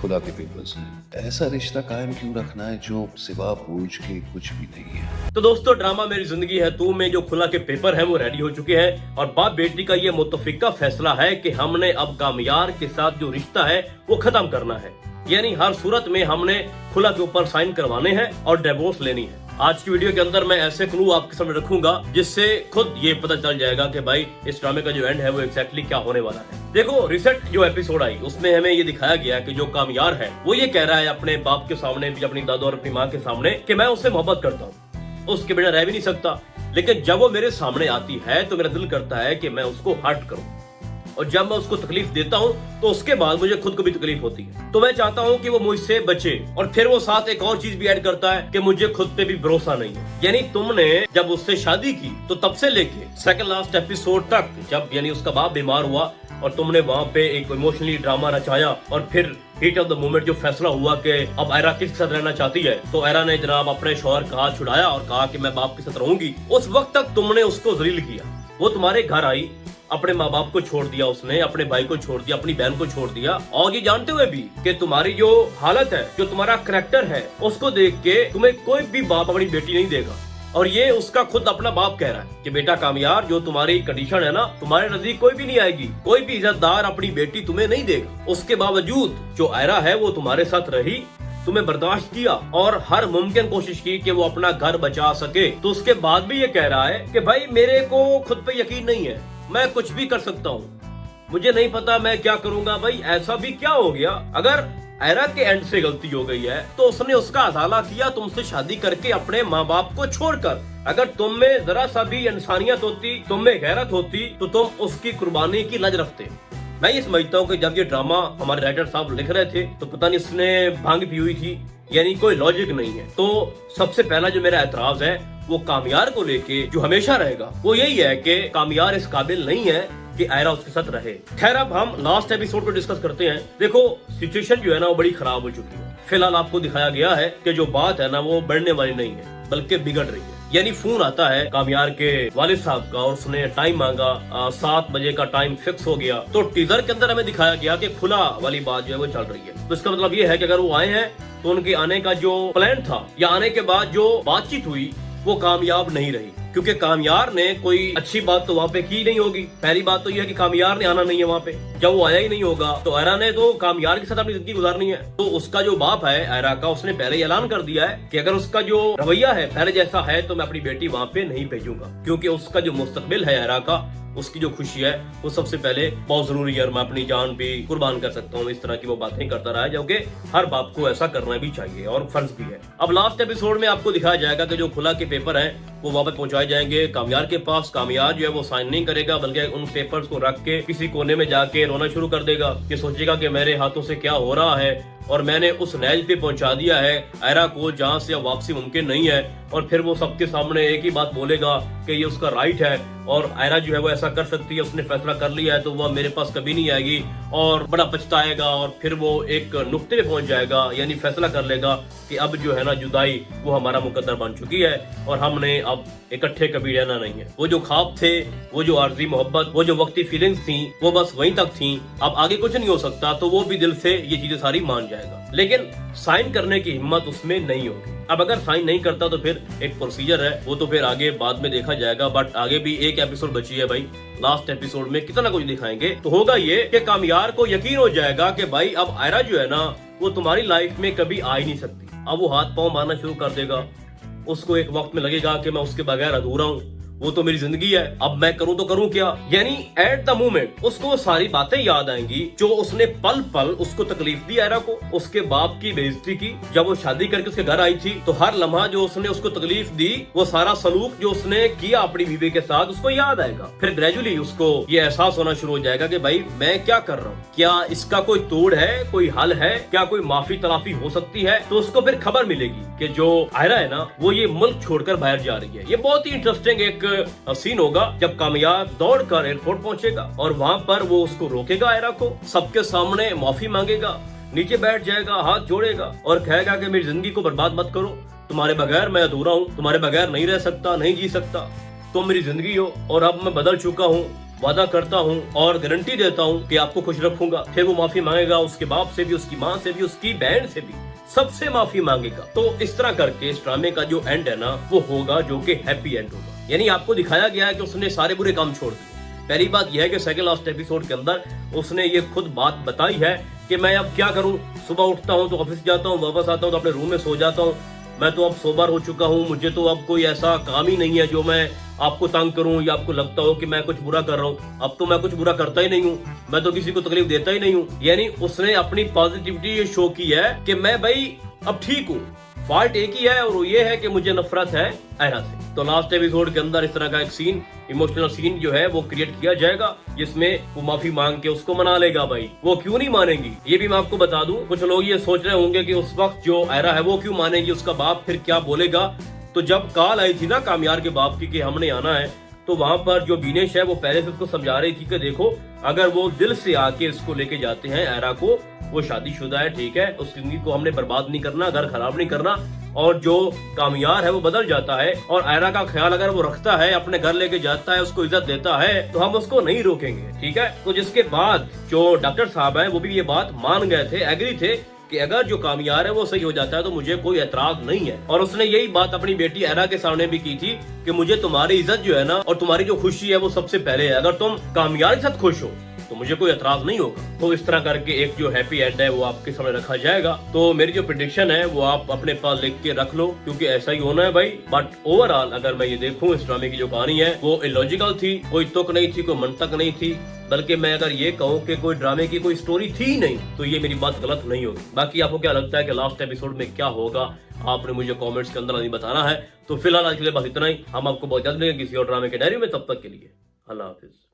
खुदा के पेपर्स में ऐसा रिश्ता कायम क्यों रखना है जो सिवा पूछ के कुछ भी नहीं है। तो दोस्तों, ड्रामा मेरी जिंदगी है तू में जो खुला के पेपर है वो रेडी हो चुके हैं और बाप बेटी का ये मुत्तफिका फैसला है कि हमने अब कामयार के साथ जो रिश्ता है वो खत्म करना है। यानी हर सूरत में हमने खुला के ऊपर साइन करवाने हैं और डिवोर्स लेनी है। आज की वीडियो के अंदर मैं ऐसे क्लू आपके सामने रखूंगा जिससे खुद ये पता चल जाएगा कि भाई इस ड्रामे का जो एंड है वो एग्जैक्टली क्या होने वाला है। देखो, रिसेंट जो एपिसोड आई उसमें हमें ये दिखाया गया कि जो कामयार है वो ये कह रहा है अपने बाप के सामने भी, अपनी दादू और अपनी माँ के सामने कि मैं उससे मोहब्बत करता हूँ, उसके बिना रह भी नहीं सकता। लेकिन जब वो मेरे सामने आती है तो मेरा दिल करता है कि मैं उसको हर्ट करूं, और जब मैं उसको तकलीफ देता हूँ तो उसके बाद मुझे खुद को भी तकलीफ होती है। तो मैं चाहता हूँ कि वो मुझसे बचे। और फिर वो साथ एक और चीज भी ऐड करता है कि मुझे खुद पे भी भरोसा नहीं है। यानी तुमने जब उससे शादी की तो तब से लेके सेकंड लास्ट एपिसोड तक, जब यानी उसका बाप बीमार हुआ और तुमने वहाँ पे एक इमोशनली ड्रामा रचाया और फिर हीट ऑफ द मोमेंट जो फैसला हुआ कि अब आयरा किसके साथ रहना चाहती है, तो आयरा ने जनाब अपने शौहर का हाथ छुड़ाया और कहा कि मैं बाप के साथ रहूंगी। उस वक्त तक तुमने उसको जलील किया। वो तुम्हारे घर आई, अपने माँ बाप को छोड़ दिया, उसने अपने भाई को छोड़ दिया, अपनी बहन को छोड़ दिया, और ये जानते हुए भी कि तुम्हारी जो हालत है, जो तुम्हारा करैक्टर है, उसको देख के तुम्हें कोई भी बाप अपनी बेटी नहीं देगा। और ये उसका खुद अपना बाप कह रहा है कि बेटा कामयार, जो तुम्हारी कंडीशन है ना, तुम्हारे नजदीक कोई भी नहीं आएगी, कोई भी इज्जतदार अपनी बेटी तुम्हें नहीं देगा। उसके बावजूद जो आयरा है वो तुम्हारे साथ रही, तुम्हें बर्दाश्त किया और हर मुमकिन कोशिश की कि वो अपना घर बचा सके। तो उसके बाद भी ये कह रहा है कि भाई मेरे को खुद पे यकीन नहीं है, मैं कुछ भी कर सकता हूँ, मुझे नहीं पता मैं क्या करूंगा। भाई ऐसा भी क्या हो गया? अगर आयरा के एंड से गलती हो गई है तो उसने उसका अजाला किया तुमसे शादी करके अपने माँ बाप को छोड़कर। अगर तुम में जरा सा भी इंसानियत होती, तुम में गैरत होती, तो तुम उसकी कुर्बानी की लज रखते। मैं ये समझता हूँ कि जब ये ड्रामा हमारे राइटर साहब लिख रहे थे तो पता नहीं इसने भांग पी हुई थी, यानी कोई लॉजिक नहीं है। तो सबसे पहला जो मेरा एतराज है वो कामयार को लेके जो हमेशा रहेगा वो यही है कि कामयार इस काबिल नहीं है कि आयरा उसके साथ रहे। खैर, अब हम लास्ट एपिसोड को डिस्कस करते हैं। देखो, सिचुएशन जो है ना वो बड़ी खराब हो चुकी है। फिलहाल आपको दिखाया गया है कि जो बात है ना वो बढ़ने वाली नहीं है बल्कि बिगड़ रही है। यानी फोन आता है कामयार के वालिद साहब का और उसने टाइम मांगा, 7 बजे का टाइम फिक्स हो गया। तो टीजर के अंदर हमें दिखाया गया कि खुला वाली बात जो है वो चल रही है। तो इसका मतलब ये है कि अगर वो आए हैं तो उनके आने का जो प्लान था या आने के बाद जो बातचीत हुई वो कामयाब नहीं रही, क्योंकि कामयार ने कोई अच्छी बात तो वहाँ पे की नहीं होगी। पहली बात तो यह है कि कामयार ने आना नहीं है वहाँ पे। जब वो आया ही नहीं होगा तो आयरा ने तो कामयार के साथ अपनी जिंदगी गुजारनी है। तो उसका जो बाप है आयरा का, उसने पहले ही ऐलान कर दिया है कि अगर उसका जो रवैया है पहले जैसा है तो मैं अपनी बेटी वहाँ पे नहीं भेजूंगा, क्योंकि उसका जो मुस्तकबिल है आयरा का, उसकी जो खुशी है वो सबसे पहले बहुत जरूरी है और मैं अपनी जान भी कुर्बान कर सकता हूँ। इस तरह की वो बातें करता रहा है, जो कि हर बाप को ऐसा करना भी चाहिए और फर्ज भी है। अब लास्ट एपिसोड में आपको दिखाया जाएगा कि जो खुला के पेपर हैं वो वापस पहुंचाए जाएंगे कामयार के पास। कामयार जो है वो साइन नहीं करेगा बल्कि उन पेपर्स को रख के किसी कोने में जाके रोना शुरू कर देगा कि सोचेगा कि मेरे हाथों से क्या हो रहा है और मैंने उस नैज पे पहुंचा दिया है आयरा को जहां से अब वापसी मुमकिन नहीं है। और फिर वो सबके सामने एक ही बात बोलेगा कि ये उसका राइट है और आयरा जो है वो ऐसा कर सकती है, उसने फैसला कर लिया है तो वह मेरे पास कभी नहीं आएगी, और बड़ा पछताएगा। और फिर वो एक नुक्ते पे पहुंच जाएगा, यानी फैसला कर लेगा कि अब जो है ना जुदाई वो हमारा मुकद्दर बन चुकी है और हमने अब इकट्ठे कभी रहना नहीं है। वो जो ख्वाब थे, वो जो आर्जी मोहब्बत, वो जो वक्ती फीलिंग्स थी, वो बस वहीं तक थी, अब आगे कुछ नहीं हो सकता। तो वो भी दिल से ये चीजें सारी मान जाएगा, लेकिन साइन करने की हिम्मत उसमें नहीं होगी। अब अगर साइन नहीं करता तो फिर एक प्रोसीजर है, वो तो फिर आगे बाद में देखा जाएगा। बट आगे भी एक एपिसोड बची है भाई, लास्ट एपिसोड में कितना कुछ दिखाएंगे। तो होगा ये कि कामयार को यकीन हो जाएगा कि भाई अब आयरा जो है ना वो तुम्हारी लाइफ में कभी आ ही नहीं सकती। अब वो हाथ पांव मारना शुरू कर देगा। उसको एक वक्त में लगेगा कि मैं उसके बगैर अधूरा हूँ, वो तो मेरी जिंदगी है, अब मैं करूं तो करूं क्या। यानी एट द मोमेंट उसको वो सारी बातें याद आएंगी जो उसने पल पल उसको तकलीफ दी आयरा को, उसके बाप की बेइज्जती की जब वो शादी करके उसके घर आई थी। तो हर लम्हा जो उसने उसको तकलीफ दी, वो सारा सलूक जो उसने किया अपनी बीवी के साथ, उसको याद आएगा। फिर ग्रेजुअली उसको ये एहसास होना शुरू हो जाएगा कि भाई मैं क्या कर रहा हूँ, क्या इसका कोई तोड़ है, कोई हल है, क्या कोई माफी तलाफी हो सकती है। तो उसको फिर खबर मिलेगी कि जो आयरा है ना वो ये मुल्क छोड़कर बाहर जा रही है। ये बहुत ही इंटरेस्टिंग एक सीन होगा जब कामयार दौड़कर एयरपोर्ट पहुंचेगा और वहां पर वो उसको रोकेगा, आयरा को सबके सामने माफी मांगेगा, नीचे बैठ जाएगा, हाथ जोड़ेगा और कहेगा कि मेरी जिंदगी को बर्बाद मत करो, तुम्हारे बगैर मैं अधूरा हूँ, तुम्हारे बगैर नहीं रह सकता, नहीं जी सकता, तुम मेरी जिंदगी हो और अब मैं बदल चुका हूँ, वादा करता हूँ और गारंटी देता हूँ कि आपको खुश रखूंगा। फिर वो माफी मांगेगा उसके बाप से भी, उसकी माँ से भी, उसकी बहन से भी, सबसे माफी मांगेगा। तो इस तरह करके इस ड्रामे का जो एंड है ना वो होगा जो कि हैप्पी एंड होगा। यानी आपको दिखाया गया है कि उसने सारे बुरे काम छोड़ दिए। पहली बात यह है कि सेकंड लास्ट एपिसोड के अंदर उसने ये खुद बात बताई है कि मैं अब क्या करूं, सुबह उठता हूं तो ऑफिस जाता हूं, वापस आता हूं तो अपने रूम में सो जाता हूं, मैं तो अब सोबर हो चुका हूं, मुझे तो अब कोई ऐसा काम ही नहीं है जो मैं आपको तंग करूं या आपको लगता हो कि मैं कुछ बुरा कर रहा हूं। अब तो मैं कुछ बुरा करता ही नहीं हूं, मैं तो किसी को तकलीफ देता ही नहीं हूं। यानी उसने अपनी पॉजिटिविटी ये शो की है कि मैं भाई अब ठीक हूं। फॉल्ट एक ही है और वो ये है कि मुझे नफरत है आयरा से। तो लास्ट एपिसोड के अंदर इस तरह का एक सीन, इमोशनल सीन जो है वो क्रिएट किया जाएगा जिसमें वो माफी मांग के उसको मना लेगा। भाई वो क्यों नहीं मानेगी ये भी मैं आपको बता दूं। कुछ लोग ये सोच रहे होंगे कि उस वक्त जो आयरा है वो क्यों मानेगी, उसका बाप फिर क्या बोलेगा। तो जब कॉल आई थी ना कामयार के बाप की कि हमने आना है, तो वहां पर जो विनेश है वो पहले से उसको समझा रही थी कि देखो अगर वो दिल से आके इसको लेके जाते हैं आयरा को, वो शादीशुदा है, ठीक है, उस जिंदगी को हमने बर्बाद नहीं करना, घर खराब नहीं करना, और जो कामयार है वो बदल जाता है और आयरा का ख्याल अगर वो रखता है, अपने घर लेके जाता है, उसको इज्जत देता है, तो हम उसको नहीं रोकेंगे, ठीक है। तो जिसके बाद जो डॉक्टर साहब है वो भी ये बात मान गए थे, एग्री थे कि अगर जो कामयार है वो सही हो जाता है तो मुझे कोई एतराज नहीं है। और उसने यही बात अपनी बेटी आयरा के सामने भी की थी कि मुझे तुम्हारी इज्जत जो है ना और तुम्हारी जो खुशी है वो सबसे पहले है। अगर तुम कामयार के साथ खुश हो तो मुझे कोई एतराज नहीं होगा। तो इस तरह करके एक जो हैप्पी एंड है वो आपके सामने रखा जाएगा। तो मेरी जो प्रेडिक्शन है वो आप अपने पास लिख के रख लो क्योंकि ऐसा ही होना है भाई। बट ओवरऑल अगर मैं ये देखूं इस ड्रामे की जो कहानी है वो इलॉजिकल थी, कोई तुक नहीं थी, कोई मंतक नहीं थी, बल्कि मैं अगर ये कहूँ कि कोई ड्रामे की कोई स्टोरी थी ही नहीं तो ये मेरी बात गलत नहीं होगी। बाकी आपको क्या लगता है कि लास्ट एपिसोड में क्या होगा, आपने मुझे कमेंट्स के अंदर नहीं बताना है। तो फिलहाल आज के लिए बस इतना ही, हम आपको बहुत जल्द मिलेंगे किसी और ड्रामे के डायरी में। तब तक के लिए अल्लाह हाफिज।